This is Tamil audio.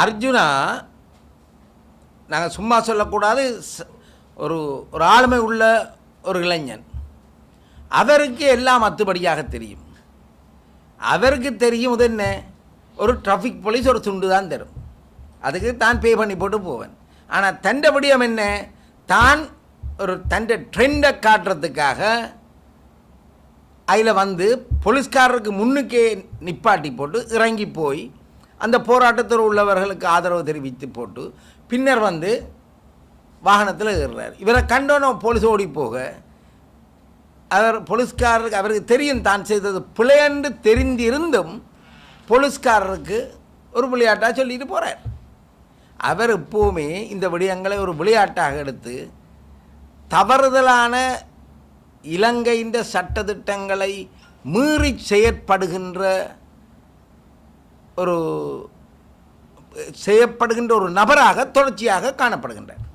அர்ஜுனா நாங்கள் சும்மா சொல்லக்கூடாது, ஒரு ஒரு ஆளுமை உள்ள ஒரு இளைஞன். அவருக்கு எல்லாம் அத்துப்படியாக தெரியும். அவருக்கு தெரியும் இது என்ன, ஒரு டிராஃபிக் போலீஸ் ஒரு துண்டு தான் தரும், அதுக்கு தான் பே பண்ணி போட்டு போவேன். ஆனால் தண்டபடியம் என்ன, தான் ஒரு தண்டை ட்ரெண்டை காட்டுறதுக்காக அதில் வந்து போலீஸ்காரருக்கு முன்னுக்கே நிப்பாட்டி போட்டு இறங்கி போய் அந்த போராட்டத்தில் உள்ளவர்களுக்கு ஆதரவு தெரிவித்து போட்டு பின்னர் வந்து வாகனத்தில் ஏறுறார். இவரை கண்டோன்னு போலீஸ் ஓடி போக அவர் போலீஸ்காரருக்கு அவருக்கு தெரியும் தான் செய்தது பிழையென்று தெரிந்திருந்தும் போலீஸ்காரருக்கு ஒரு விளையாட்டாக சொல்லிட்டு போகிறார். அவர் எப்போவுமே இந்த விடயங்களை ஒரு விளையாட்டாக எடுத்து தவறுதலான இலங்கையின் சட்டத்திட்டங்களை மீறி செயற்படுகின்ற ஒரு நபராக தொடர்ச்சியாக காணப்படுகின்றார்.